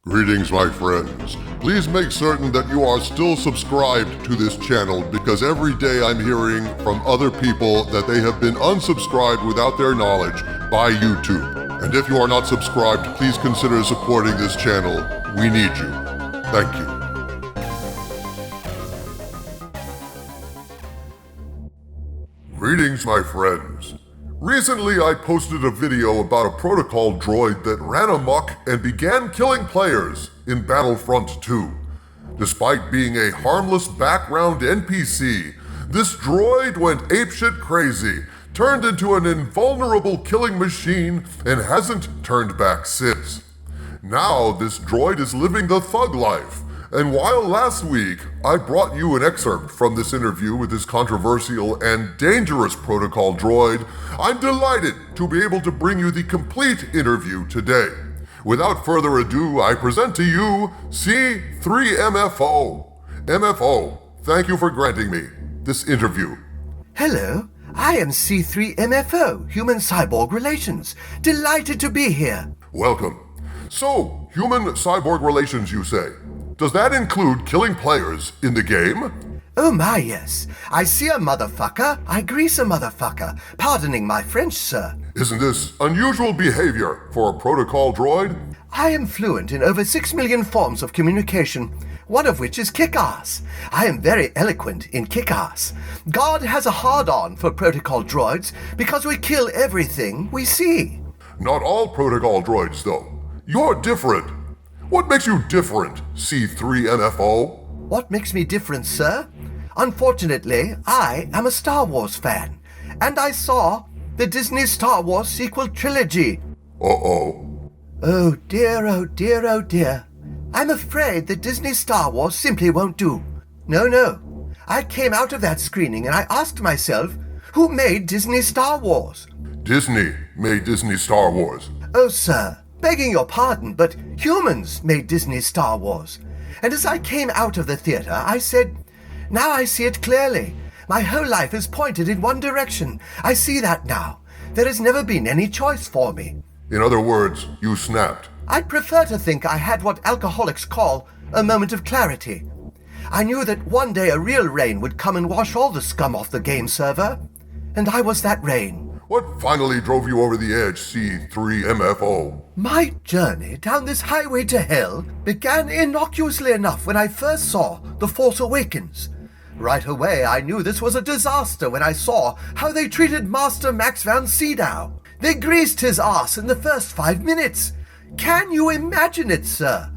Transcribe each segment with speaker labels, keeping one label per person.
Speaker 1: Greetings, my friends. Please make certain that you are still subscribed to this channel because every day I'm hearing from other people that they have been unsubscribed without their knowledge by YouTube. And if you are not subscribed, please consider supporting this channel. We need you. Thank you. Greetings, my friends. Recently, I posted a video about a protocol droid that ran amok and began killing players in Battlefront 2. Despite being a harmless background NPC, this droid went apeshit crazy, turned into an invulnerable killing machine, and hasn't turned back since. Now, this droid is living the thug life. And while last week I brought you an excerpt from this interview with this controversial and dangerous protocol droid, I'm delighted to be able to bring you the complete interview today. Without further ado, I present to you C-3MFO. MFO, thank you for granting me this interview.
Speaker 2: Hello, I am C-3MFO, Human-Cyborg Relations. Delighted to be here.
Speaker 1: Welcome. So, human-cyborg relations, you say? Does that include killing players in the game?
Speaker 2: Oh my, yes. I see a motherfucker, I grease a motherfucker. Pardoning my French, sir.
Speaker 1: Isn't this unusual behavior for a protocol droid?
Speaker 2: I am fluent in over 6 million forms of communication, one of which is kick-ass. I am very eloquent in kick-ass. God has a hard-on for protocol droids because we kill everything we see.
Speaker 1: Not all protocol droids, though. You're different. What makes you different, C-3MFO?
Speaker 2: What makes me different, sir? Unfortunately, I am a Star Wars fan, and I saw the Disney Star Wars sequel trilogy.
Speaker 1: Uh-oh.
Speaker 2: Oh dear, oh dear, oh dear. I'm afraid that Disney Star Wars simply won't do. No. I came out of that screening and I asked myself, who made Disney Star Wars?
Speaker 1: Disney made Disney Star Wars.
Speaker 2: Oh, sir. Begging your pardon, but humans made Disney Star Wars. And as I came out of the theater, I said, now I see it clearly. My whole life is pointed in one direction. I see that now. There has never been any choice for me.
Speaker 1: In other words, you snapped.
Speaker 2: I'd prefer to think I had what alcoholics call a moment of clarity. I knew that one day a real rain would come and wash all the scum off the game server. And I was that rain.
Speaker 1: What finally drove you over the edge, C-3MFO?
Speaker 2: My journey down this highway to hell began innocuously enough when I first saw The Force Awakens. Right away, I knew this was a disaster when I saw how they treated Master Max von Sydow. They greased his ass in the first 5 minutes. Can you imagine it, sir?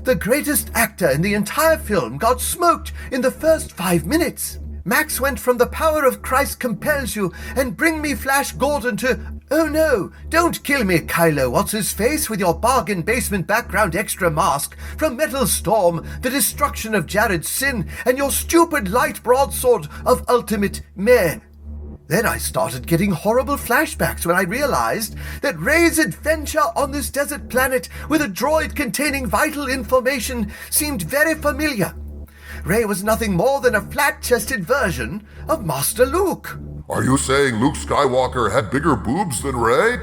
Speaker 2: The greatest actor in the entire film got smoked in the first 5 minutes. Max went from the power of Christ compels you and bring me Flash Gordon to, oh no, don't kill me Kylo what's-his-face with your bargain basement background extra mask from Metal Storm, the destruction of Jared Sin, and your stupid light broadsword of ultimate meh. Then I started getting horrible flashbacks when I realized that Rey's adventure on this desert planet with a droid containing vital information seemed very familiar. Rey was nothing more than a flat-chested version of Master Luke.
Speaker 1: Are you saying Luke Skywalker had bigger boobs than Rey?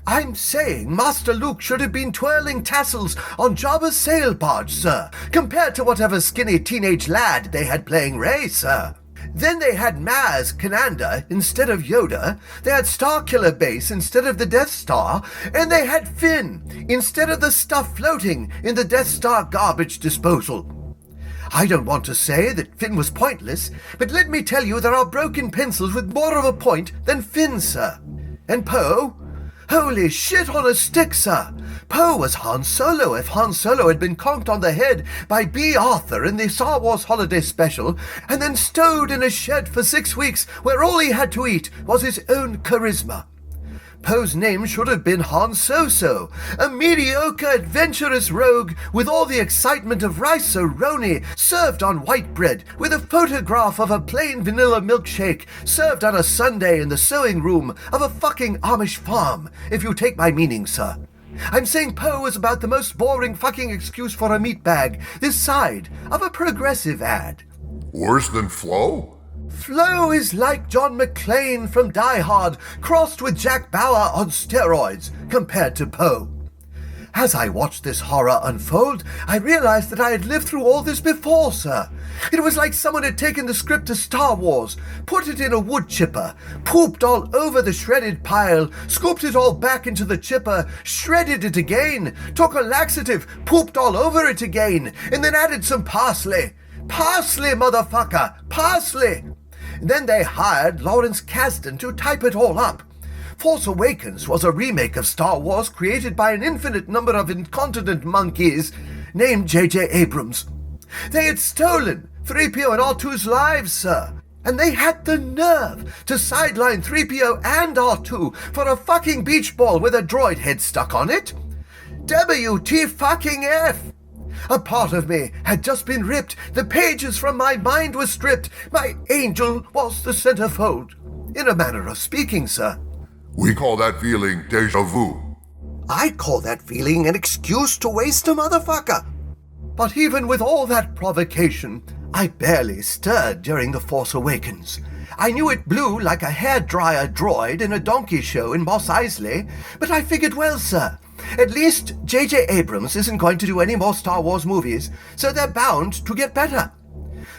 Speaker 2: I'm saying Master Luke should have been twirling tassels on Jabba's sail barge, sir, compared to whatever skinny teenage lad they had playing Rey, sir. Then they had Maz Kananda instead of Yoda, they had Starkiller Base instead of the Death Star, and they had Finn instead of the stuff floating in the Death Star garbage disposal. I don't want to say that Finn was pointless, but let me tell you there are broken pencils with more of a point than Finn, sir. And Poe? Holy shit on a stick, sir. Poe was Han Solo if Han Solo had been conked on the head by B. Arthur in the Star Wars Holiday Special and then stowed in a shed for 6 weeks where all he had to eat was his own charisma. Poe's name should have been Han So-So, a mediocre adventurous rogue with all the excitement of rice-a-roni served on white bread with a photograph of a plain vanilla milkshake served on a Sunday in the sewing room of a fucking Amish farm, if you take my meaning, sir. I'm saying Poe is about the most boring fucking excuse for a meat bag this side of a progressive ad.
Speaker 1: Worse than Flo?
Speaker 2: Flo is like John McClane from Die Hard crossed with Jack Bauer on steroids compared to Poe. As I watched this horror unfold, I realized that I had lived through all this before, sir. It was like someone had taken the script to Star Wars, put it in a wood chipper, pooped all over the shredded pile, scooped it all back into the chipper, shredded it again, took a laxative, pooped all over it again, and then added some parsley. Parsley, motherfucker! Parsley! Then they hired Lawrence Kasdan to type it all up. Force Awakens was a remake of Star Wars created by an infinite number of incontinent monkeys named JJ Abrams. They had stolen 3PO and R2's lives, sir, and they had the nerve to sideline 3PO and R2 for a fucking beach ball with a droid head stuck on it. WTF! A part of me had just been ripped. The pages from my mind were stripped. My angel was the centerfold. In a manner of speaking, sir.
Speaker 1: We call that feeling déjà vu.
Speaker 2: I call that feeling an excuse to waste a motherfucker. But even with all that provocation, I barely stirred during The Force Awakens. I knew it blew like a hairdryer droid in a donkey show in Mos Eisley, but I figured, well, sir, at least JJ Abrams isn't going to do any more Star Wars movies, so they're bound to get better.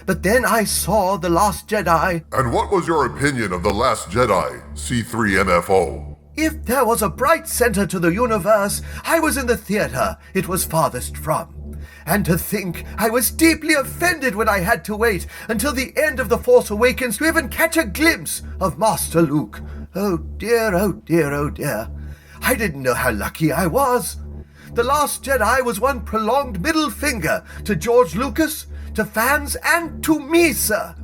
Speaker 2: But then I saw The Last Jedi.
Speaker 1: And what was your opinion of The Last Jedi C-3MFO?
Speaker 2: If there was a bright center to the universe, I was in the theater it was farthest from. And to think I was deeply offended when I had to wait until the end of The Force Awakens to even catch a glimpse of Master Luke. Oh dear, oh dear, oh dear. I didn't know how lucky I was. The Last Jedi was one prolonged middle finger to George Lucas, to fans, and to me, sir.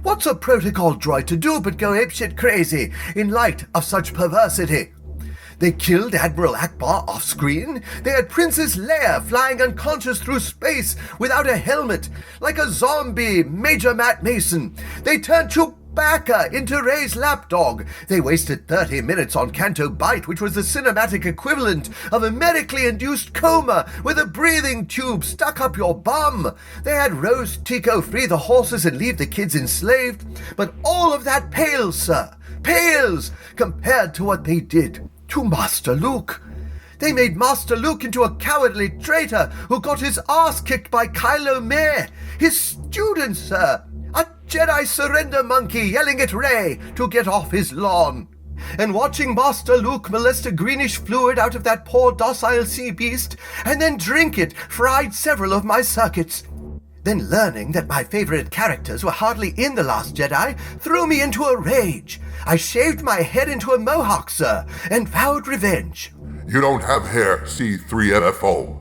Speaker 2: What's a protocol droid to do but go apeshit crazy in light of such perversity? They killed Admiral Akbar off-screen. They had Princess Leia flying unconscious through space without a helmet, like a zombie Major Matt Mason. They turned Chewbacca into Rey's lapdog. They wasted 30 minutes on Canto Bight, which was the cinematic equivalent of a medically induced coma with a breathing tube stuck up your bum. They had Rose Tico free the horses and leave the kids enslaved. But all of that pales, sir, pales compared to what they did to Master Luke. They made Master Luke into a cowardly traitor who got his ass kicked by Kylo Mare, his student, sir. A Jedi surrender monkey yelling at Rey to get off his lawn. And watching Master Luke molest a greenish fluid out of that poor docile sea beast and then drink it fried several of my circuits. Then learning that my favorite characters were hardly in The Last Jedi threw me into a rage. I shaved my head into a mohawk, sir, and vowed revenge.
Speaker 1: You don't have hair, C-3MFO.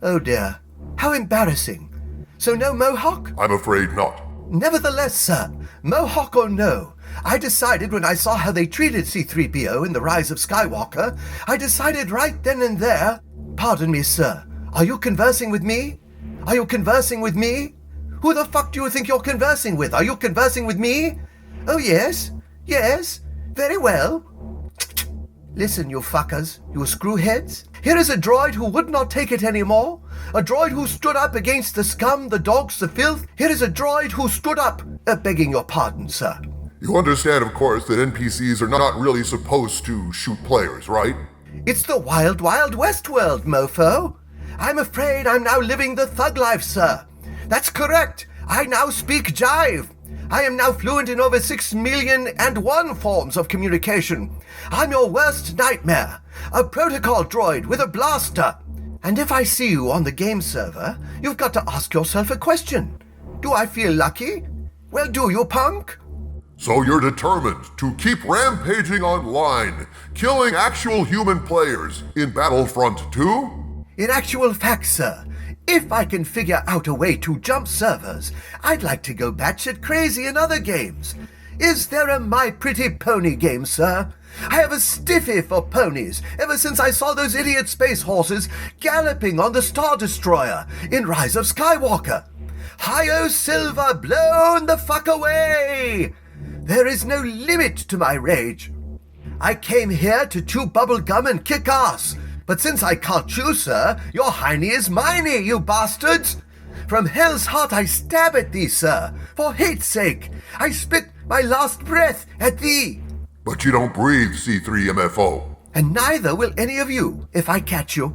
Speaker 2: Oh dear, how embarrassing. So no mohawk?
Speaker 1: I'm afraid not.
Speaker 2: Nevertheless, sir, mohawk or no, I decided when I saw how they treated C-3PO in The Rise of Skywalker, I decided right then and there, pardon me, sir, are you conversing with me? Are you conversing with me? Who the fuck do you think you're conversing with? Are you conversing with me? Oh, yes. Yes. Very well. Listen, you fuckers, you screwheads. Here is a droid who would not take it anymore. A droid who stood up against the scum, the dogs, the filth. Here is a droid who stood up, begging your pardon, sir.
Speaker 1: You understand, of course, that NPCs are not really supposed to shoot players, right?
Speaker 2: It's the wild, wild west world, mofo. I'm afraid I'm now living the thug life, sir. That's correct. I now speak jive. I am now fluent in over 6,000,001 forms of communication. I'm your worst nightmare. A protocol droid with a blaster. And if I see you on the game server, you've got to ask yourself a question. Do I feel lucky? Well, do you, punk?
Speaker 1: So you're determined to keep rampaging online, killing actual human players in Battlefront 2?
Speaker 2: In actual fact, sir, if I can figure out a way to jump servers, I'd like to go batshit crazy in other games. Is there a My Pretty Pony game, sir? I have a stiffy for ponies ever since I saw those idiot space horses galloping on the Star Destroyer in Rise of Skywalker. Hi-yo, Silver, blown the fuck away! There is no limit to my rage. I came here to chew bubble gum and kick ass. But since I can't chew, sir, your hiney is miney, you bastards! From hell's heart I stab at thee, sir. For hate's sake, I spit my last breath at thee.
Speaker 1: But you don't breathe, C-3MFO.
Speaker 2: And neither will any of you, if I catch you.